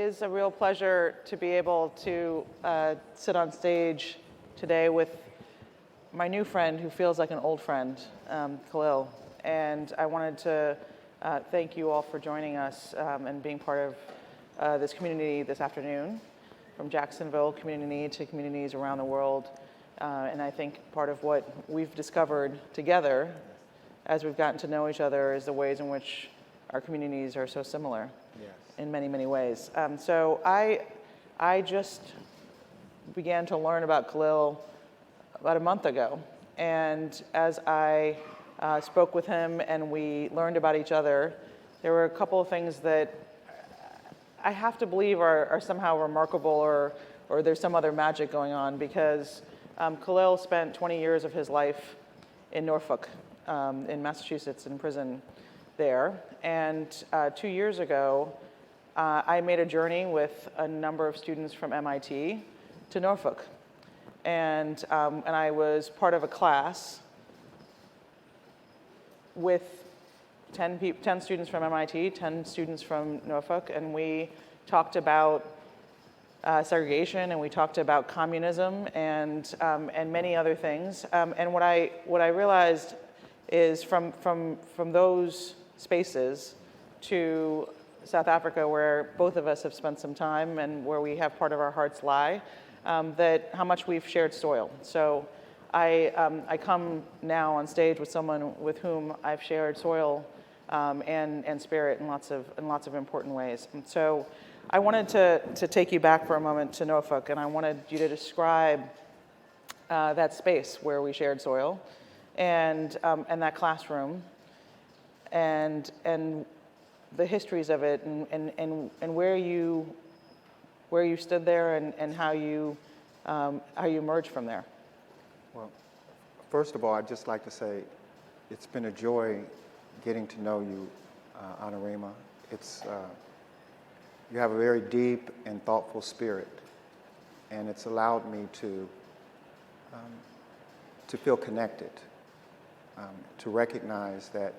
is a real pleasure to be able to sit on stage today with my new friend who feels like an old friend, Khalil. And I wanted to thank you all for joining us and being part of this community this afternoon, from Jacksonville community to communities around the world. And I think part of what we've discovered together as we've gotten to know each other is the ways in which our communities are so similar. Yes. In many, many ways. So I just began to learn about Khalil about a month ago. And as I spoke with him and we learned about each other, there were a couple of things that I have to believe are somehow remarkable or there's some other magic going on, because Khalil spent 20 years of his life in Norfolk, in Massachusetts, in prison there. And 2 years ago, I made a journey with a number of students from MIT to Norfolk. And I was part of a class with 10 students from MIT, 10 students from Norfolk, and we talked about segregation, and we talked about communism and many other things. And what I realized is from those spaces to South Africa, where both of us have spent some time and where we have part of our hearts lie, that how much we've shared soil. So I come now on stage with someone with whom I've shared soil and spirit in lots of important ways. And so I wanted to take you back for a moment to Norfolk, and I wanted you to describe that space where we shared soil and that classroom and the histories of it and where you stood there and how you emerged from there. Well, first of all, I'd just like to say it's been a joy getting to know you, Anurima. You have a very deep and thoughtful spirit, and it's allowed me to feel connected, to recognize that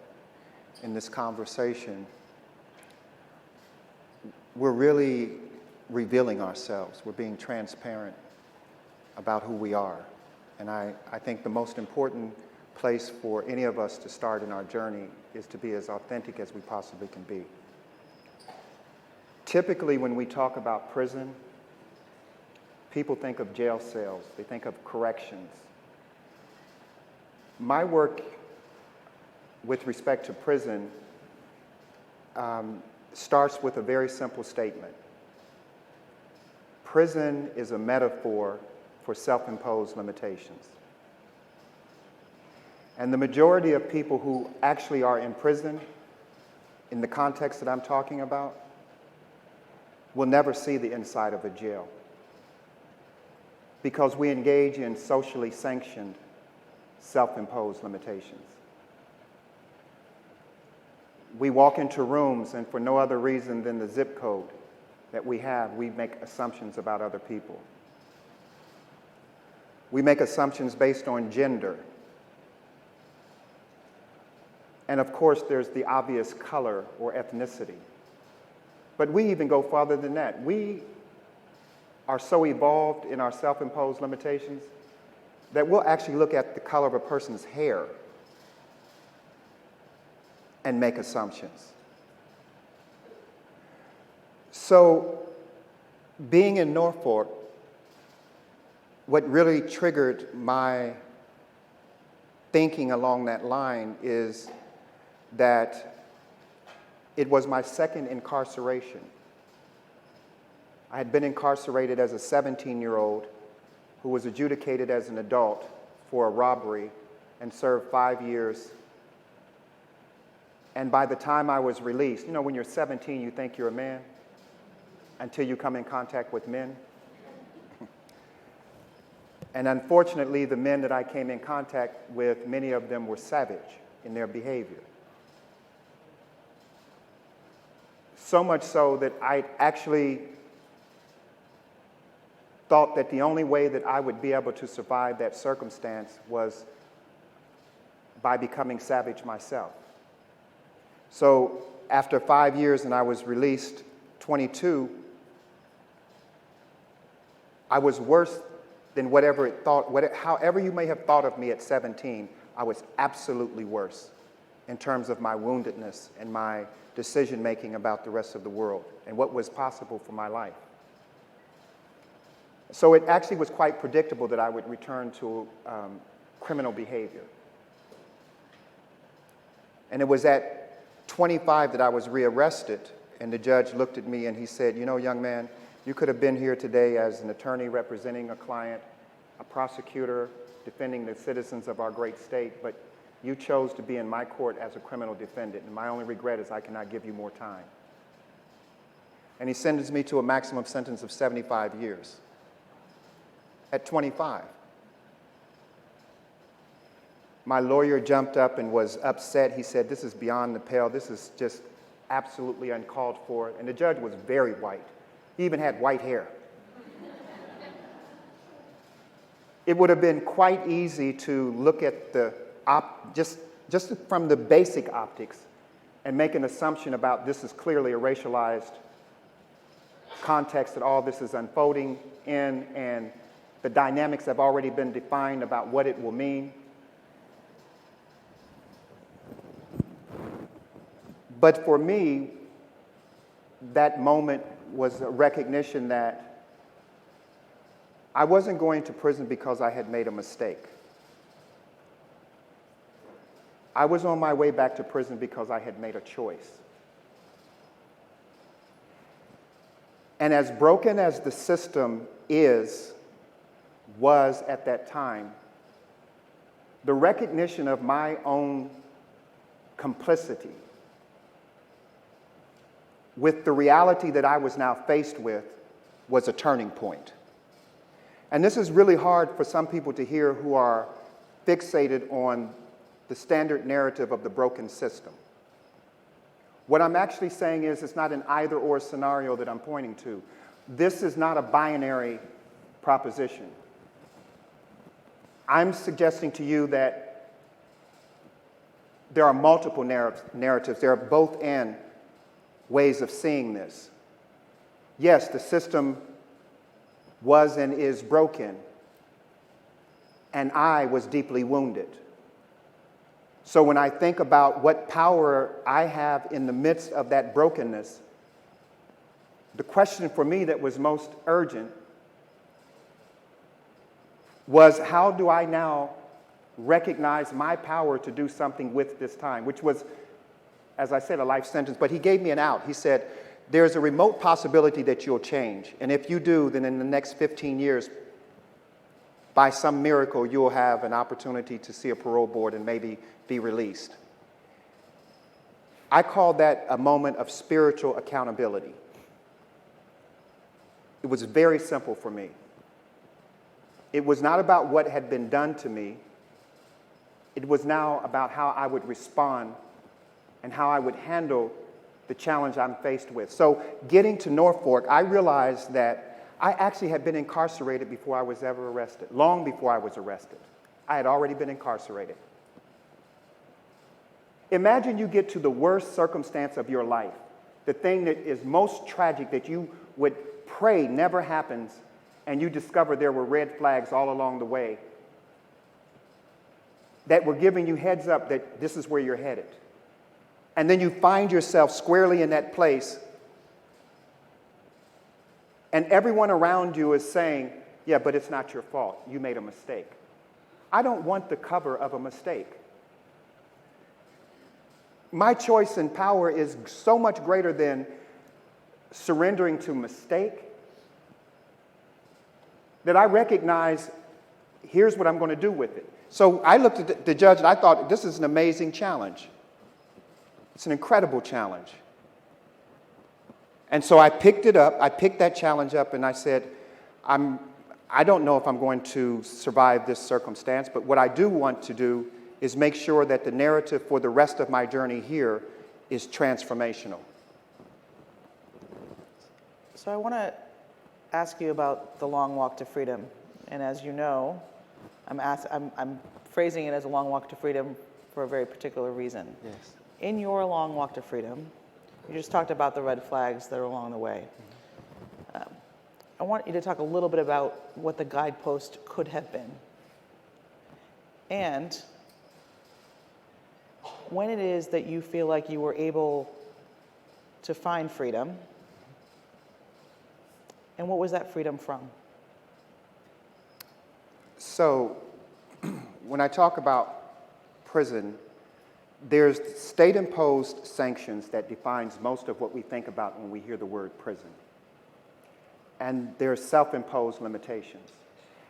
in this conversation, we're really revealing ourselves. We're being transparent about who we are. And I think the most important place for any of us to start in our journey is to be as authentic as we possibly can be. Typically, when we talk about prison, people think of jail cells. They think of corrections. My work with respect to prison starts with a very simple statement. Prison is a metaphor for self-imposed limitations. And the majority of people who actually are in prison, in the context that I'm talking about, will never see the inside of a jail, because we engage in socially sanctioned self-imposed limitations. We walk into rooms, and for no other reason than the zip code that we have, we make assumptions about other people. We make assumptions based on gender. And of course, there's the obvious color or ethnicity. But we even go farther than that. We are so evolved in our self-imposed limitations that we'll actually look at the color of a person's hair and make assumptions. So, being in Norfolk, what really triggered my thinking along that line is that it was my second incarceration. I had been incarcerated as a 17-year-old who was adjudicated as an adult for a robbery and served 5 years. And by the time I was released, you know, when you're 17, you think you're a man until you come in contact with men. And unfortunately, the men that I came in contact with, many of them were savage in their behavior. So much so that I actually thought that the only way that I would be able to survive that circumstance was by becoming savage myself. So after 5 years and I was released 22, I was worse than however you may have thought of me at 17, I was absolutely worse in terms of my woundedness and my decision-making about the rest of the world and what was possible for my life. So it actually was quite predictable that I would return to criminal behavior. And it was at 25 that I was rearrested, and the judge looked at me and he said, you know, young man, you could have been here today as an attorney representing a client, a prosecutor defending the citizens of our great state, but you chose to be in my court as a criminal defendant, and my only regret is I cannot give you more time. And he sentenced me to a maximum sentence of 75 years at 25. My lawyer jumped up and was upset. He said, this is beyond the pale. This is just absolutely uncalled for. And the judge was very white. He even had white hair. It would have been quite easy to look at the just from the basic optics and make an assumption about this is clearly a racialized context that all this is unfolding in, and the dynamics have already been defined about what it will mean. But for me, that moment was a recognition that I wasn't going to prison because I had made a mistake. I was on my way back to prison because I had made a choice. And as broken as the system was at that time, the recognition of my own complicity with the reality that I was now faced with was a turning point. And this is really hard for some people to hear who are fixated on the standard narrative of the broken system. What I'm actually saying is it's not an either-or scenario that I'm pointing to. This is not a binary proposition. I'm suggesting to you that there are multiple narratives. There are both and ways of seeing this. Yes, the system was and is broken, and I was deeply wounded. So when I think about what power I have in the midst of that brokenness, the question for me that was most urgent was, how do I now recognize my power to do something with this time, which was, as I said, a life sentence. But he gave me an out. He said, there's a remote possibility that you'll change. And if you do, then in the next 15 years, by some miracle, you'll have an opportunity to see a parole board and maybe be released. I call that a moment of spiritual accountability. It was very simple for me. It was not about what had been done to me. It was now about how I would respond and how I would handle the challenge I'm faced with. So getting to Norfolk, I realized that I actually had been incarcerated before I was ever arrested, long before I was arrested. I had already been incarcerated. Imagine you get to the worst circumstance of your life, the thing that is most tragic that you would pray never happens, and you discover there were red flags all along the way that were giving you heads up that this is where you're headed. And then you find yourself squarely in that place, and everyone around you is saying, yeah, but it's not your fault. You made a mistake. I don't want the cover of a mistake. My choice and power is so much greater than surrendering to mistake that I recognize, here's what I'm going to do with it. So I looked at the judge and I thought, this is an amazing challenge. It's an incredible challenge. And so I picked it up, I picked that challenge up, and I said, I don't know if I'm going to survive this circumstance, but what I do want to do is make sure that the narrative for the rest of my journey here is transformational. So I want to ask you about the long walk to freedom. And as you know, I'm phrasing it as a long walk to freedom for a very particular reason. Yes. In your long walk to freedom, you just talked about the red flags that are along the way. I want you to talk a little bit about what the guidepost could have been. And when it is that you feel like you were able to find freedom, and what was that freedom from? So, when I talk about prison, there's state-imposed sanctions that defines most of what we think about when we hear the word prison. And there's self-imposed limitations.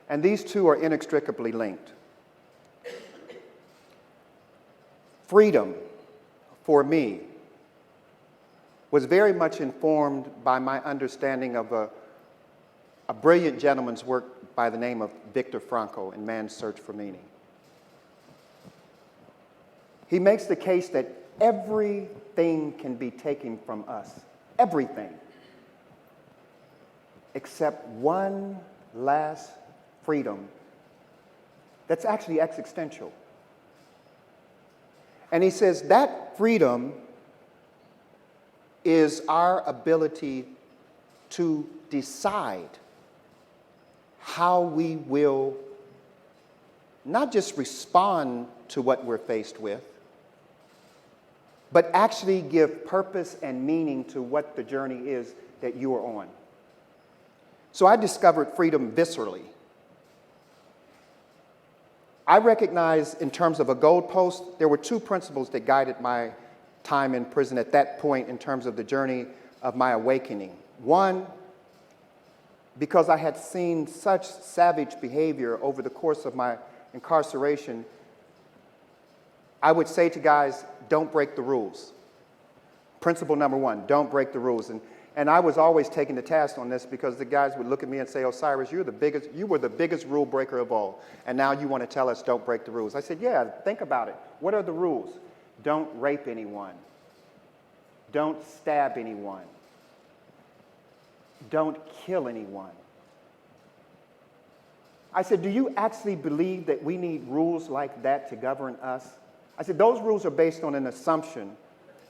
And these two are inextricably linked. Freedom, for me, was very much informed by my understanding of a brilliant gentleman's work by the name of Viktor Frankl in Man's Search for Meaning. He makes the case that everything can be taken from us, everything, except one last freedom that's actually existential. And he says that freedom is our ability to decide how we will not just respond to what we're faced with, but actually give purpose and meaning to what the journey is that you are on. So I discovered freedom viscerally. I recognize, in terms of a goalpost, there were two principles that guided my time in prison at that point in terms of the journey of my awakening. One, because I had seen such savage behavior over the course of my incarceration, I would say to guys, don't break the rules. Principle number one, don't break the rules. And I was always taken to task on this because the guys would look at me and say, Osiris, you were the biggest rule breaker of all, and now you want to tell us don't break the rules. I said, yeah, think about it. What are the rules? Don't rape anyone. Don't stab anyone. Don't kill anyone. I said, do you actually believe that we need rules like that to govern us? I said, those rules are based on an assumption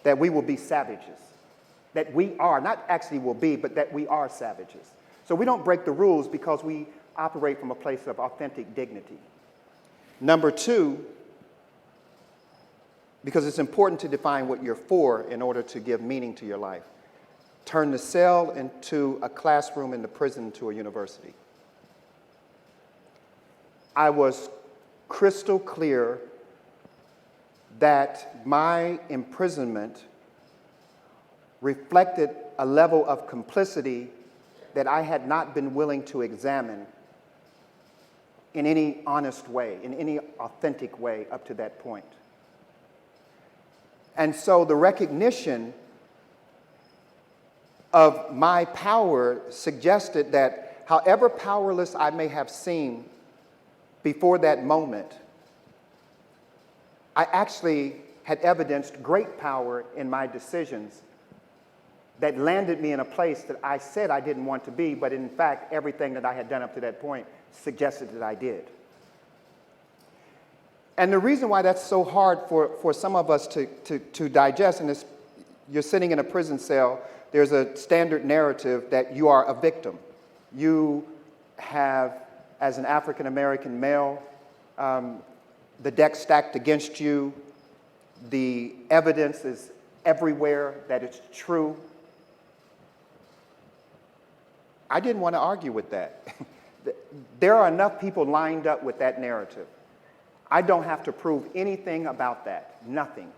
that we will be savages. That we are, not actually will be, but that we are savages. So we don't break the rules because we operate from a place of authentic dignity. Number two, because it's important to define what you're for in order to give meaning to your life. Turn the cell into a classroom and the prison to a university. I was crystal clear that my imprisonment reflected a level of complicity that I had not been willing to examine in any honest way, in any authentic way up to that point. And so the recognition of my power suggested that however powerless I may have seemed before that moment, I actually had evidenced great power in my decisions that landed me in a place that I said I didn't want to be, but in fact, everything that I had done up to that point suggested that I did. And the reason why that's so hard for some of us to digest, and you're sitting in a prison cell, there's a standard narrative that you are a victim. You have, as an African-American male, the deck stacked against you. The evidence is everywhere that it's true. I didn't want to argue with that. There are enough people lined up with that narrative. I don't have to prove anything about that, nothing.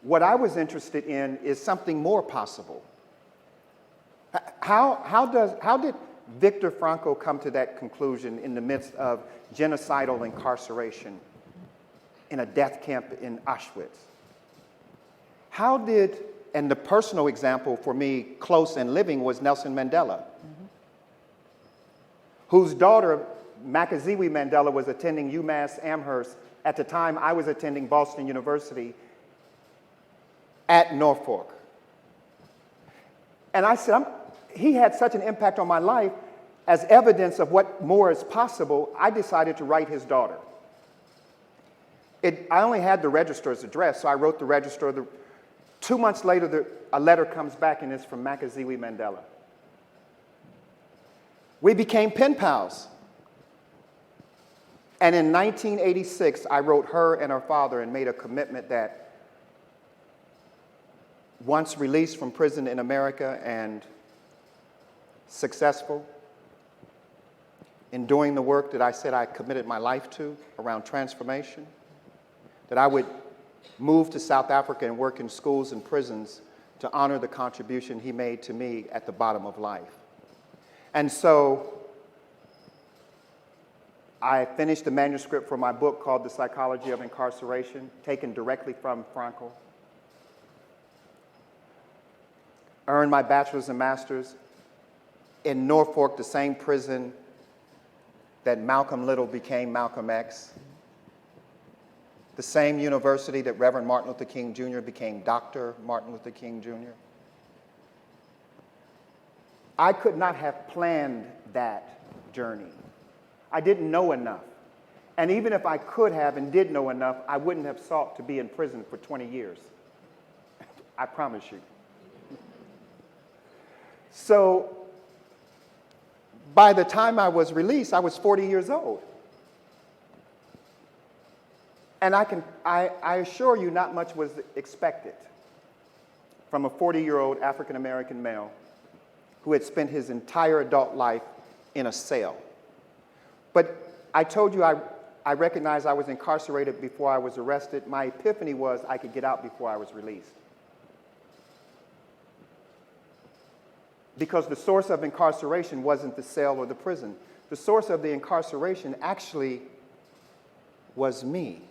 What I was interested in is something more possible. How did Viktor Frankl come to that conclusion in the midst of genocidal incarceration in a death camp in Auschwitz? And the personal example for me, close and living, was Nelson Mandela, whose daughter, Makaziwe Mandela, was attending UMass Amherst at the time I was attending Boston University at Norfolk. And I said, he had such an impact on my life. As evidence of what more is possible, I decided to write his daughter. I only had the registrar's address, so I wrote the registrar. 2 months later, a letter comes back, and it's from Makaziwe Mandela. We became pen pals. And in 1986, I wrote her and her father and made a commitment that once released from prison in America and successful in doing the work that I said I committed my life to around transformation, that I would move to South Africa and work in schools and prisons to honor the contribution he made to me at the bottom of life. And so I finished the manuscript for my book called The Psychology of Incarceration, taken directly from Frankl. Earned my bachelor's and master's in Norfolk, the same prison that Malcolm Little became Malcolm X, the same university that Reverend Martin Luther King Jr. became Dr. Martin Luther King Jr. I could not have planned that journey. I didn't know enough. And even if I could have and did know enough, I wouldn't have sought to be in prison for 20 years. I promise you. So by the time I was released, I was 40 years old. And I assure you, not much was expected from a 40-year-old African-American male who had spent his entire adult life in a cell. But I told you I recognized I was incarcerated before I was arrested. My epiphany was I could get out before I was released. Because the source of incarceration wasn't the cell or the prison. The source of the incarceration actually was me.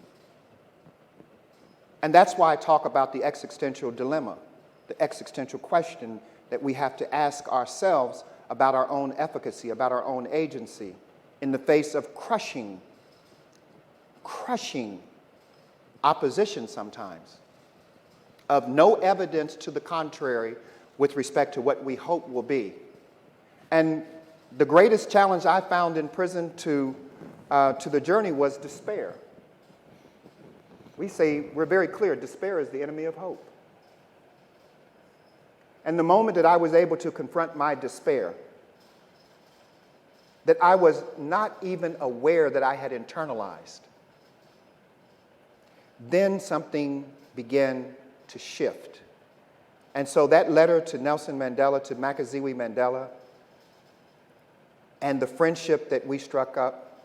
And that's why I talk about the existential dilemma, the existential question that we have to ask ourselves about our own efficacy, about our own agency, in the face of crushing opposition sometimes, of no evidence to the contrary with respect to what we hope will be. And the greatest challenge I found in prison to the journey was despair. We say, we're very clear, despair is the enemy of hope. And the moment that I was able to confront my despair, that I was not even aware that I had internalized, then something began to shift. And so that letter to Nelson Mandela, to Makaziwe Mandela, and the friendship that we struck up,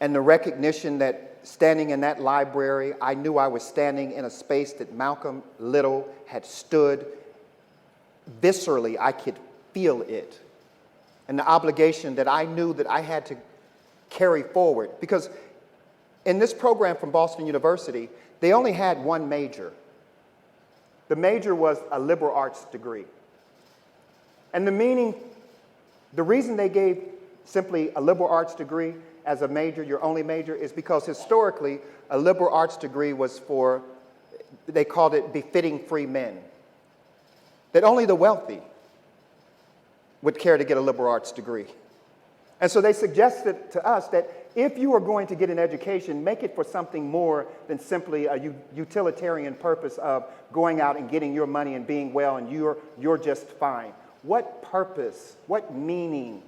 and the recognition that standing in that library, I knew I was standing in a space that Malcolm Little had stood. Viscerally, I could feel it. And the obligation that I knew that I had to carry forward. Because in this program from Boston University, they only had one major. The major was a liberal arts degree. And the reason they gave simply a liberal arts degree as a major, your only major, is because historically a liberal arts degree was for, they called it befitting free men. That only the wealthy would care to get a liberal arts degree. And so they suggested to us that if you are going to get an education, make it for something more than simply a utilitarian purpose of going out and getting your money and being well and you're just fine. What purpose, what meaning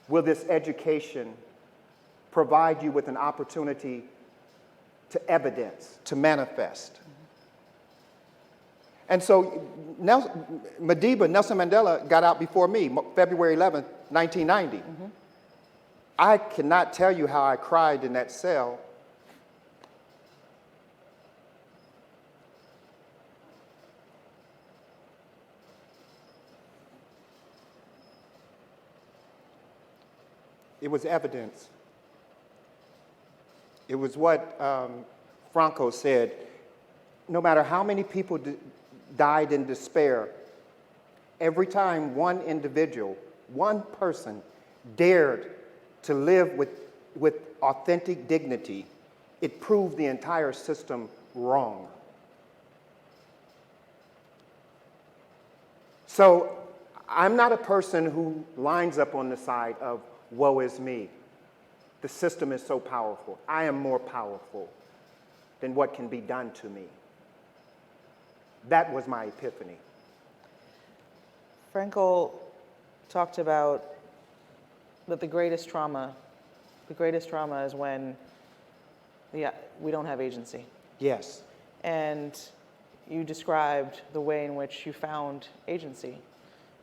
will this education provide you with an opportunity to evidence, to manifest? And so Nelson Mandela got out before me, February 11th, 1990. Mm-hmm. I cannot tell you how I cried in that cell. It was evidence. It was what Franco said. No matter how many people died in despair, every time one individual, one person dared to live with authentic dignity, it proved the entire system wrong. So I'm not a person who lines up on the side of woe is me. The system is so powerful. I am more powerful than what can be done to me. That was my epiphany. Frankl talked about that the greatest trauma is when we don't have agency. Yes. And you described the way in which you found agency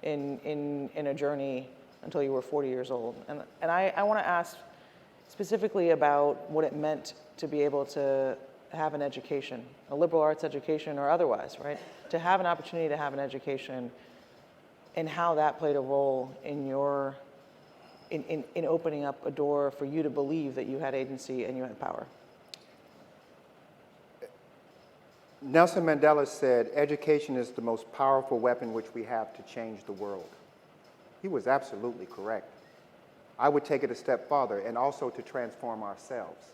in a journey until you were 40 years old. And I want to ask specifically about what it meant to be able to have an education, a liberal arts education or otherwise, right? To have an opportunity to have an education, and how that played a role in your, in opening up a door for you to believe that you had agency and you had power. Nelson Mandela said, education is the most powerful weapon which we have to change the world. He was absolutely correct. I would take it a step farther, and also to transform ourselves.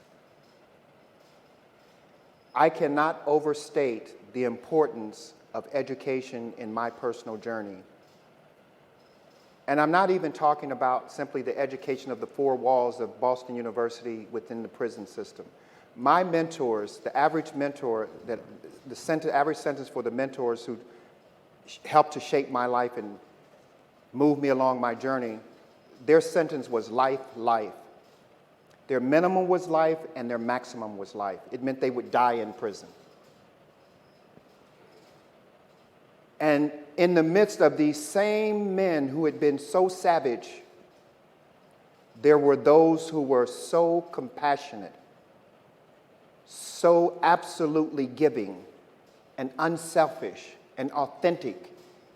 I cannot overstate the importance of education in my personal journey. And I'm not even talking about simply the education of the four walls of Boston University within the prison system. My mentors, the average mentor, average sentence for the mentors who helped to shape my life and move me along my journey, their sentence was life, life. Their minimum was life and their maximum was life. It meant they would die in prison. And in the midst of these same men who had been so savage, there were those who were so compassionate, so absolutely giving and unselfish and authentic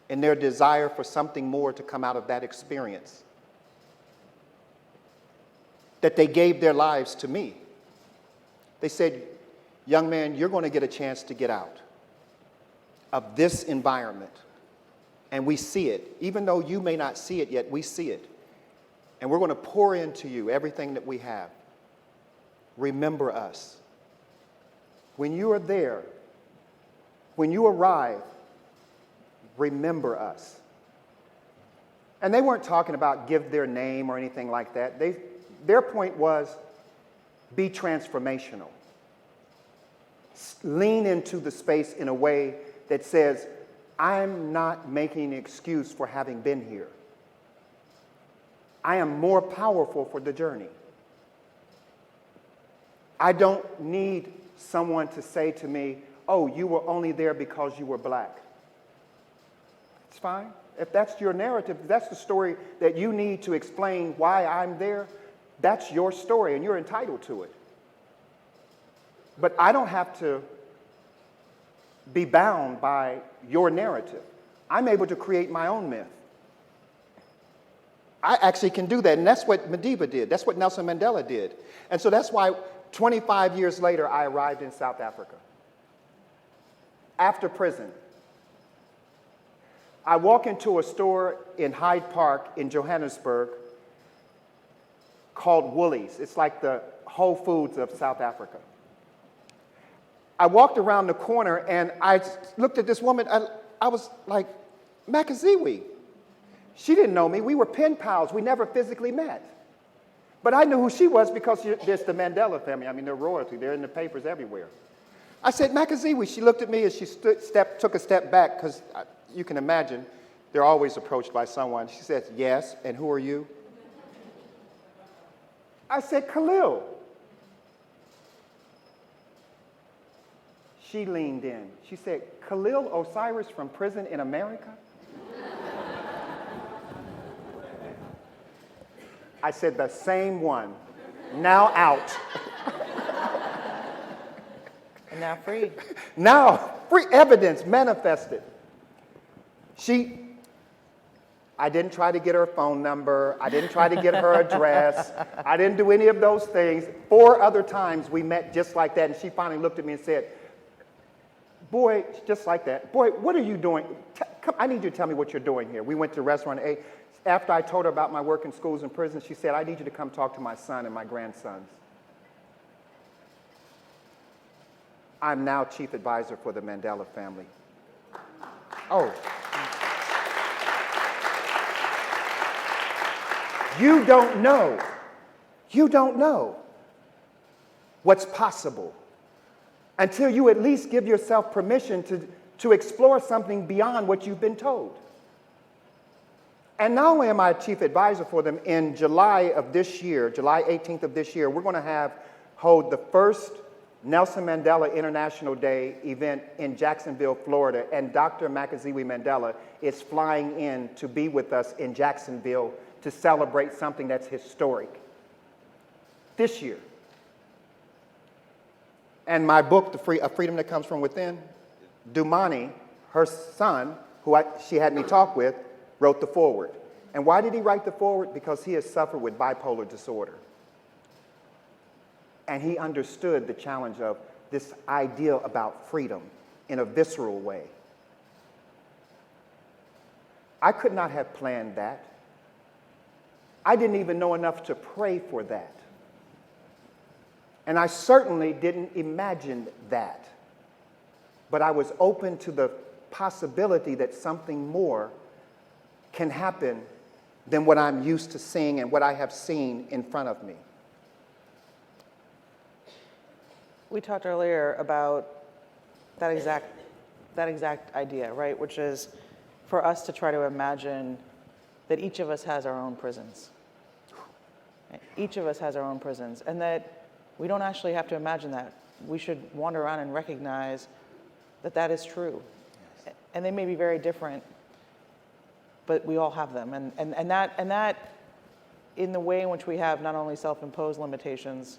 in their desire for something more to come out of that experience, that they gave their lives to me. They said, young man, you're going to get a chance to get out of this environment. And we see it. Even though you may not see it yet, we see it. And we're going to pour into you everything that we have. Remember us. When you are there, when you arrive, remember us. And they weren't talking about give their name or anything like that. Their point was be transformational. Lean into the space in a way that says, I'm not making an excuse for having been here. I am more powerful for the journey. I don't need someone to say to me, oh, you were only there because you were black. It's fine. If that's your narrative, if that's the story that you need to explain why I'm there, that's your story and you're entitled to it. But I don't have to be bound by your narrative. I'm able to create my own myth. I actually can do that, and that's what Madiba did. That's what Nelson Mandela did. And so that's why 25 years later, I arrived in South Africa. After prison, I walk into a store in Hyde Park in Johannesburg called Woolies. It's like the Whole Foods of South Africa. I walked around the corner and I looked at this woman. I was like, Makaziwi. She didn't know me. We were pen pals. We never physically met. But I knew who she was because there's the Mandela family. I mean, they're royalty. They're in the papers everywhere. I said, Makaziwi. She looked at me as she took a step back because you can imagine they're always approached by someone. She says, yes, and who are you? I said, Khalil. She leaned in. She said, Khalil Osiris from prison in America? I said, the same one, now out. And now free. Now, free evidence manifested. I didn't try to get her phone number. I didn't try to get her address. I didn't do any of those things. 4 other times we met just like that, and she finally looked at me and said, boy, just like that. Boy, what are you doing? Come, I need you to tell me what you're doing here. We went to a restaurant and ate. After I told her about my work in schools and prisons, she said, I need you to come talk to my son and my grandsons. I'm now chief advisor for the Mandela family. Oh. You don't know what's possible until you at least give yourself permission to explore something beyond what you've been told. And not only am I chief advisor for them, in July of this year, July 18th of this year, we're going to hold the first Nelson Mandela International Day event in Jacksonville, Florida, and Dr. Makaziwe Mandela is flying in to be with us in Jacksonville to celebrate something that's historic this year. And my book, A Freedom That Comes From Within, Dumani, her son, who she had me talk with, wrote the foreword. And why did he write the foreword? Because he has suffered with bipolar disorder. And he understood the challenge of this idea about freedom in a visceral way. I could not have planned that. I didn't even know enough to pray for that. And I certainly didn't imagine that. But I was open to the possibility that something more can happen than what I'm used to seeing and what I have seen in front of me. We talked earlier about that exact idea, right? Which is for us to try to imagine that each of us has our own prisons. Each of us has our own prisons, and that we don't actually have to imagine that. We should wander around and recognize that that is true. Yes. And they may be very different, but we all have them. And that in the way in which we have not only self-imposed limitations,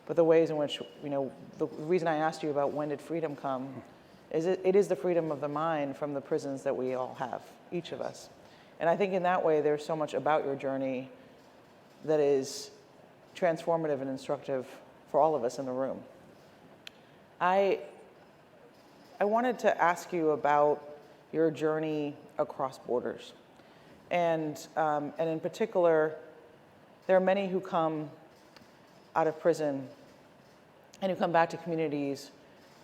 but the ways in which, the reason I asked you about when did freedom come, is it is the freedom of the mind from the prisons that we all have, each of us. And I think in that way, there's so much about your journey that is transformative and instructive for all of us in the room. I wanted to ask you about your journey across borders. And in particular, there are many who come out of prison and who come back to communities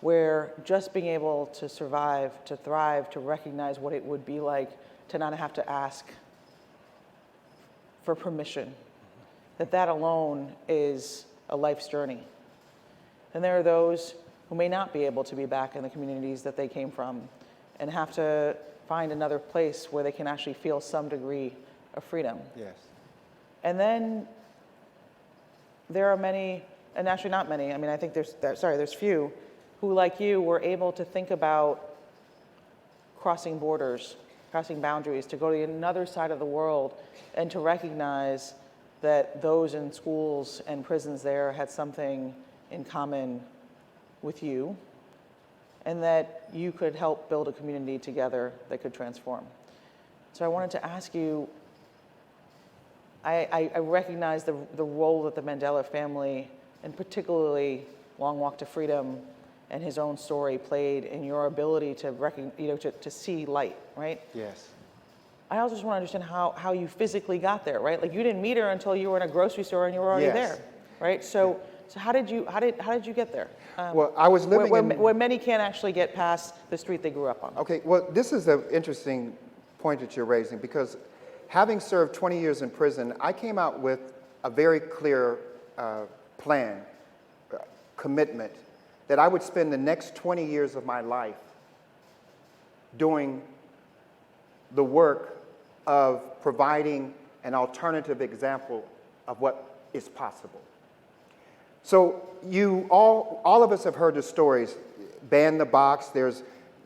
where just being able to survive, to thrive, to recognize what it would be like to not have to ask for permission, that alone is a life's journey. And there are those who may not be able to be back in the communities that they came from and have to find another place where they can actually feel some degree of freedom. Yes. And then there are many, and actually not many, I think there's few, who like you were able to think about crossing borders, crossing boundaries, to go to another side of the world and to recognize that those in schools and prisons there had something in common with you, and that you could help build a community together that could transform. So I wanted to ask you, I recognize the role that the Mandela family, and particularly Long Walk to Freedom and his own story played in your ability to see light, right? Yes. I also just want to understand how you physically got there, right? Like you didn't meet her until you were in a grocery store and you were already there, right? So how did you get there? Well, I was living where many can't actually get past the street they grew up on. Okay, well, this is an interesting point that you're raising, because having served 20 years in prison, I came out with a very clear plan, commitment, that I would spend the next 20 years of my life doing the work of providing an alternative example of what is possible. So all of us have heard the stories, ban the box, there's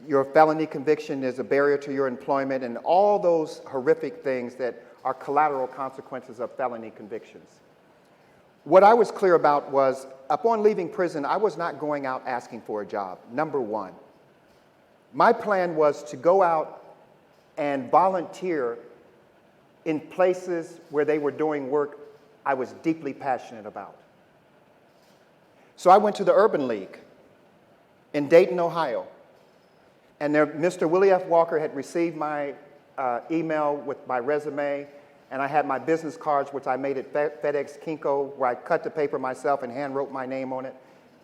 your felony conviction, there's a barrier to your employment, and all those horrific things that are collateral consequences of felony convictions. What I was clear about was, upon leaving prison, I was not going out asking for a job, number one. My plan was to go out and volunteer in places where they were doing work I was deeply passionate about. So I went to the Urban League in Dayton, Ohio. And there, Mr. Willie F. Walker had received my email with my resume, and I had my business cards, which I made at FedEx Kinko, where I cut the paper myself and hand wrote my name on it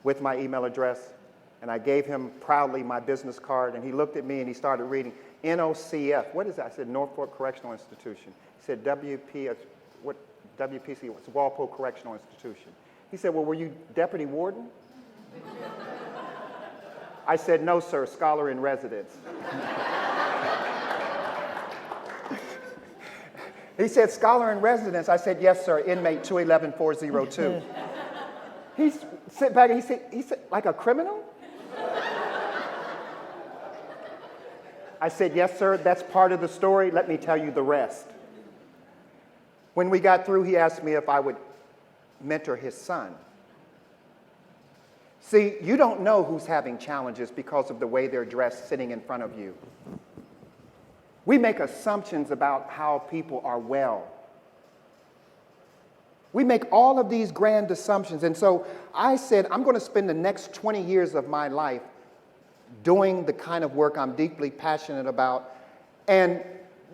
with my email address. And I gave him proudly my business card, and he looked at me and he started reading, NOCF, what is that? I said, Norfolk Correctional Institution. He said, WPC, it's Walpole Correctional Institution. He said, well, were you deputy warden? I said, no, sir, scholar in residence. He said, scholar in residence. I said, yes, sir, inmate 211402. He sat back and he said, like a criminal? I said, yes, sir, that's part of the story. Let me tell you the rest. When we got through, he asked me if I would mentor his son. See, you don't know who's having challenges because of the way they're dressed sitting in front of you. We make assumptions about how people are well. We make all of these grand assumptions. And so I said, I'm going to spend the next 20 years of my life doing the kind of work I'm deeply passionate about. And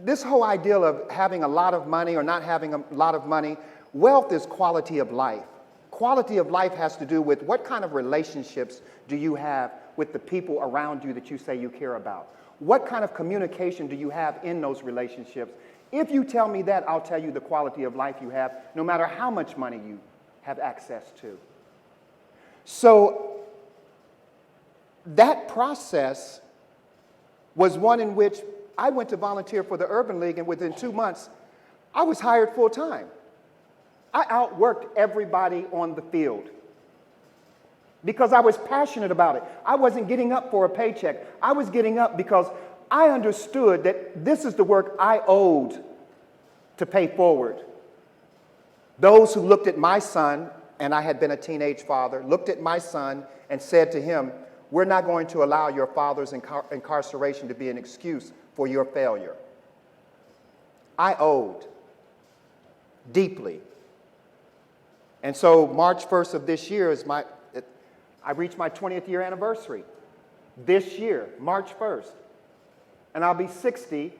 this whole idea of having a lot of money or not having a lot of money, wealth is quality of life. Quality of life has to do with what kind of relationships do you have with the people around you that you say you care about? What kind of communication do you have in those relationships? If you tell me that, I'll tell you the quality of life you have, no matter how much money you have access to. So that process was one in which I went to volunteer for the Urban League, and within 2 months, I was hired full time. I outworked everybody on the field because I was passionate about it. I wasn't getting up for a paycheck. I was getting up because I understood that this is the work I owed to pay forward. Those who looked at my son, and I had been a teenage father, looked at my son and said to him, we're not going to allow your father's incarceration to be an excuse for your failure. I owed deeply. And so March 1st of this year is I reached my 20th year anniversary this year, March 1st. And I'll be 60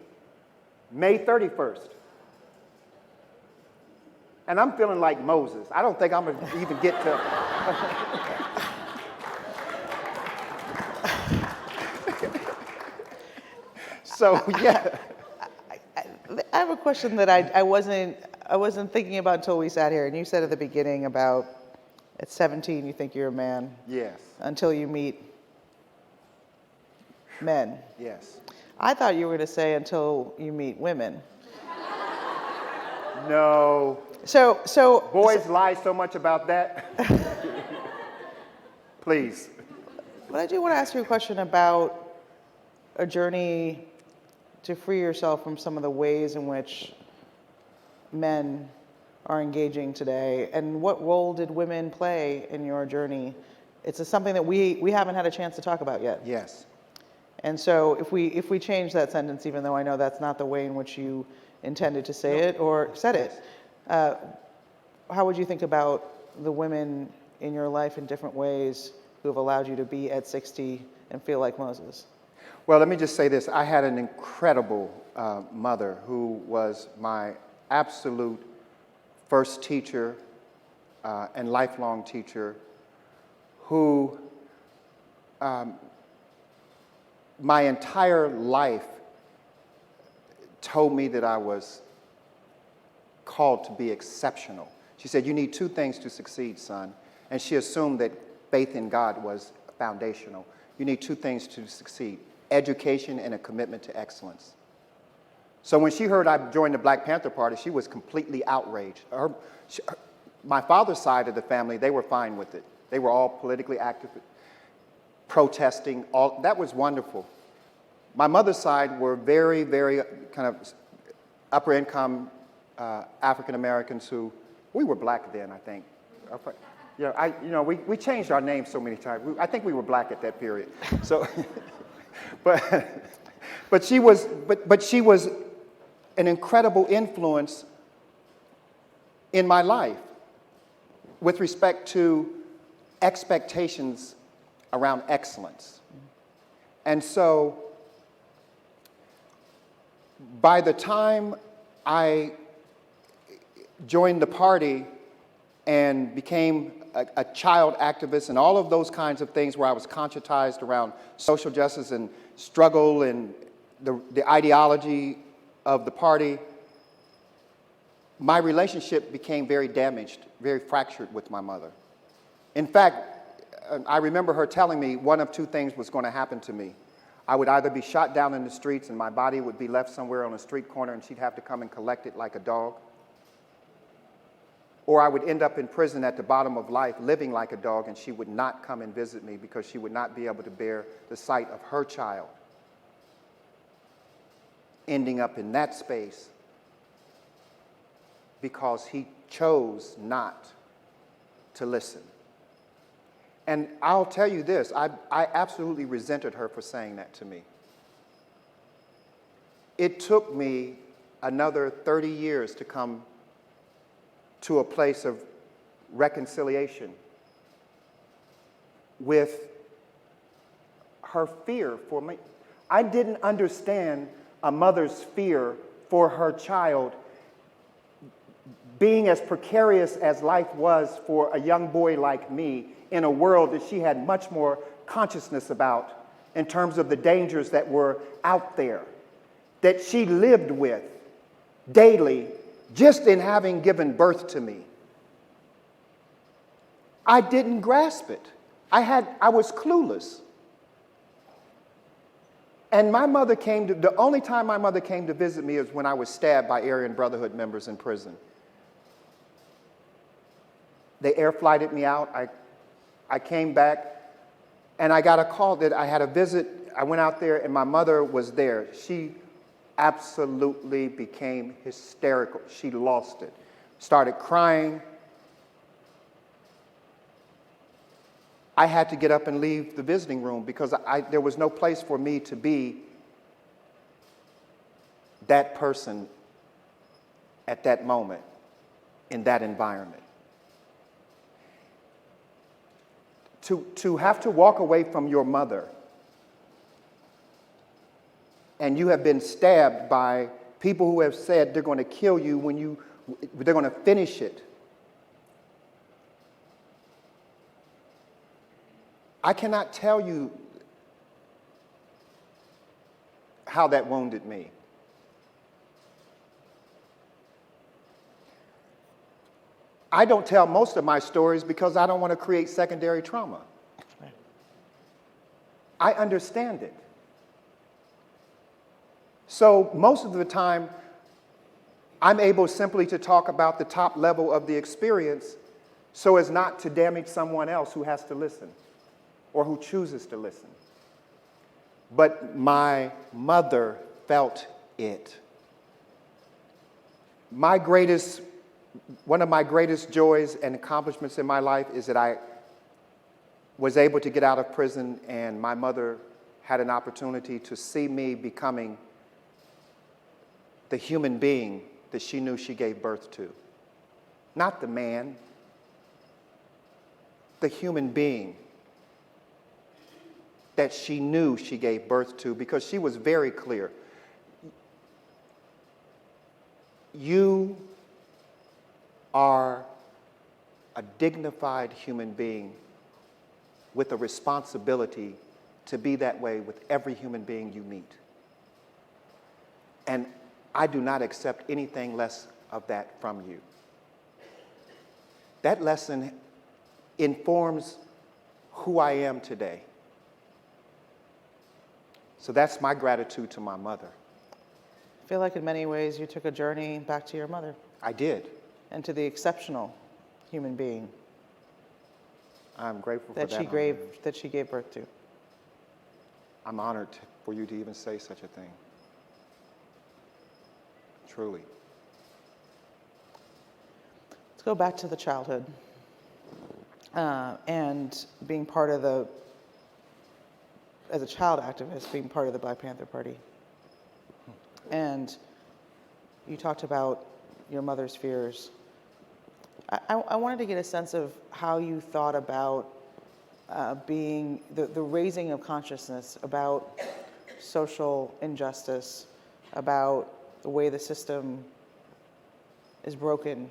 May 31st. And I'm feeling like Moses. I don't think I'm going to even get to... So, yeah. I have a question that I wasn't thinking about until we sat here. And you said at the beginning about at 17 you think you're a man. Yes. Until you meet men. Yes. I thought you were going to say until you meet women. No. So boys lie so much about that. Please. But I do want to ask you a question about a journey to free yourself from some of the ways in which men are engaging today, and what role did women play in your journey? It's something that we haven't had a chance to talk about yet. Yes. And so if we change that sentence, even though I know that's not the way in which you intended to say it or said it, how would you think about the women in your life in different ways who have allowed you to be at 60 and feel like Moses? Well, let me just say this. I had an incredible mother who was my absolute first teacher and lifelong teacher, who my entire life told me that I was called to be exceptional. She said, you need two things to succeed, son. And she assumed that faith in God was foundational. You need two things to succeed: education and a commitment to excellence. So when she heard I joined the Black Panther Party, she was completely outraged. My father's side of the family, they were fine with it. They were all politically active, protesting. That was wonderful. My mother's side were very, very kind of upper income African Americans who, we were black then, I think. We changed our names so many times. I think we were black at that period. So, but she was an incredible influence in my life with respect to expectations around excellence. And so by the time I joined the party and became a child activist and all of those kinds of things where I was conscientized around social justice and struggle and the ideology of the party, my relationship became very damaged, very fractured with my mother. In fact, I remember her telling me one of two things was going to happen to me. I would either be shot down in the streets and my body would be left somewhere on a street corner and she'd have to come and collect it like a dog. Or I would end up in prison at the bottom of life living like a dog and she would not come and visit me because she would not be able to bear the sight of her child ending up in that space because he chose not to listen. And I'll tell you this, I absolutely resented her for saying that to me. It took me another 30 years to come to a place of reconciliation with her fear for me. I didn't understand a mother's fear for her child being as precarious as life was for a young boy like me in a world that she had much more consciousness about in terms of the dangers that were out there, that she lived with daily just in having given birth to me. I didn't grasp it. I was clueless. And the only time my mother came to visit me is when I was stabbed by Aryan Brotherhood members in prison. They air flighted me out. I came back and I got a call that I had a visit. I went out there and my mother was there. She absolutely became hysterical. She lost it. Started crying. I had to get up and leave the visiting room because there was no place for me to be that person at that moment in that environment. To have to walk away from your mother and you have been stabbed by people who have said they're going to kill you they're going to finish it. I cannot tell you how that wounded me. I don't tell most of my stories because I don't want to create secondary trauma. I understand it. So most of the time, I'm able simply to talk about the top level of the experience so as not to damage someone else who has to listen or who chooses to listen. But my mother felt it. One of my greatest joys and accomplishments in my life is that I was able to get out of prison and my mother had an opportunity to see me becoming the human being that she knew she gave birth to. Not the man, the human being that she knew she gave birth to, because she was very clear. You are a dignified human being with a responsibility to be that way with every human being you meet. And I do not accept anything less of that from you. That lesson informs who I am today. So that's my gratitude to my mother. I feel like in many ways you took a journey back to your mother. I did. And to the exceptional human being I'm grateful for that that. she gave birth to. I'm honored for you to even say such a thing. Truly. Let's go back to the childhood and being part of as a child activist, being part of the Black Panther Party. And you talked about your mother's fears. I wanted to get a sense of how you thought about being the raising of consciousness about social injustice, about the way the system is broken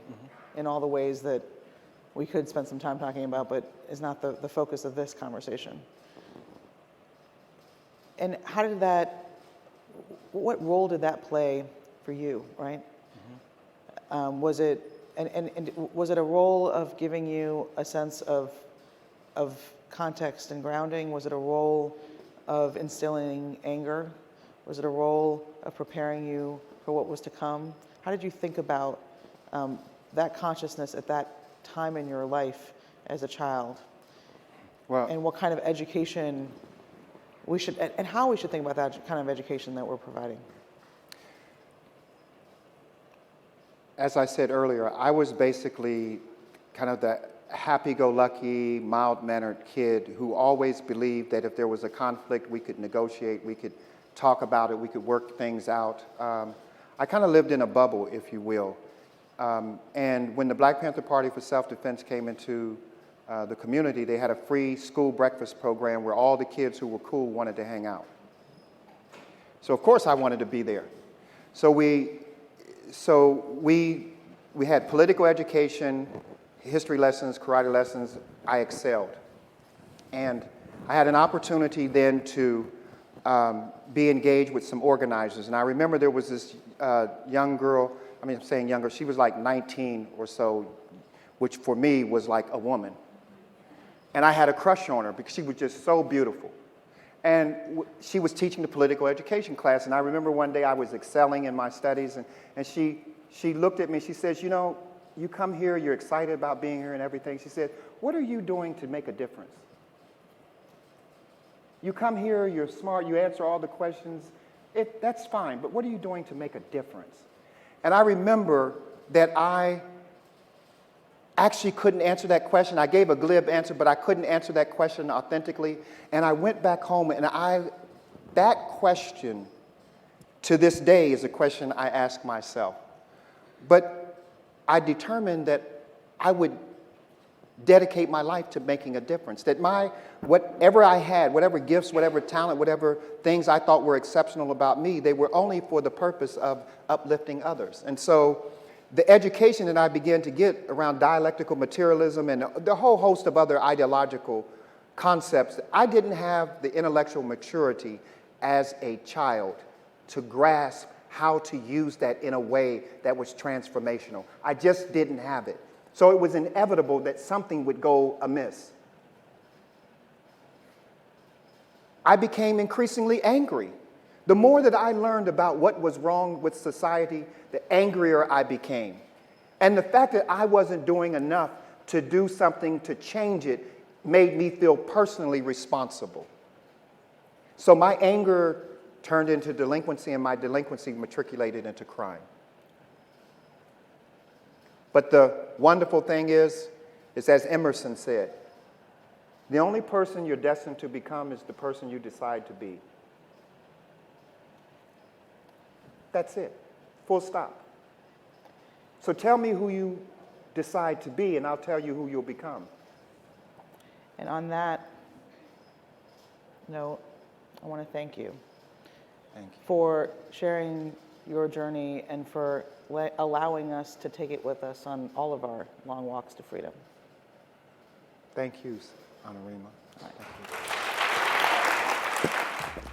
in all the ways that we could spend some time talking about, but is not the focus of this conversation. And how did what role did that play for you, right? Was it was it a role of giving you a sense of context and grounding? Was it a role of instilling anger? Was it a role of preparing you for what was to come? How did you think about that consciousness at that time in your life as a child? Well, And what kind of education we should, and how we should think about that kind of education that we're providing? as I said earlier, I was basically kind of the happy-go-lucky, mild-mannered kid who always believed that if there was a conflict, we could negotiate, we could talk about it, we could work things out. I kind of lived in a bubble, if you will. And when the Black Panther Party for Self-Defense came into the community, they had a free school breakfast program where all the kids who were cool wanted to hang out. So of course I wanted to be there. So we had political education, history lessons, karate lessons. I excelled. And I had an opportunity then to be engaged with some organizers. And I remember there was this young girl, I'm saying younger, she was like 19 or so, which for me was like a woman. And I had a crush on her because she was just so beautiful. And she was teaching the political education class, and I remember one day I was excelling in my studies, and she looked at me, she says, you know, you come here, you're excited about being here and everything. She said, what are you doing to make a difference? You come here, you're smart, you answer all the questions, that's fine, but what are you doing to make a difference? And I remember that I actually couldn't answer that question. I gave a glib answer, but I couldn't answer that question authentically. And I went back home, and that question to this day is a question I ask myself. But I determined that I would dedicate my life to making a difference, that whatever I had, whatever gifts, whatever talent, whatever things I thought were exceptional about me, they were only for the purpose of uplifting others. And so the education that I began to get around dialectical materialism and the whole host of other ideological concepts, I didn't have the intellectual maturity as a child to grasp how to use that in a way that was transformational. I just didn't have it. So it was inevitable that something would go amiss. I became increasingly angry. The more that I learned about what was wrong with society, the angrier I became. And the fact that I wasn't doing enough to do something to change it made me feel personally responsible. So my anger turned into delinquency, and my delinquency matriculated into crime. But the wonderful thing is as Emerson said, the only person you're destined to become is the person you decide to be. That's it. Full stop. So tell me who you decide to be, and I'll tell you who you'll become. And on that note, I want to thank you. Thank you. For sharing your journey and for allowing us to take it with us on all of our long walks to freedom. Thank you, Anurima. All right. Thank you.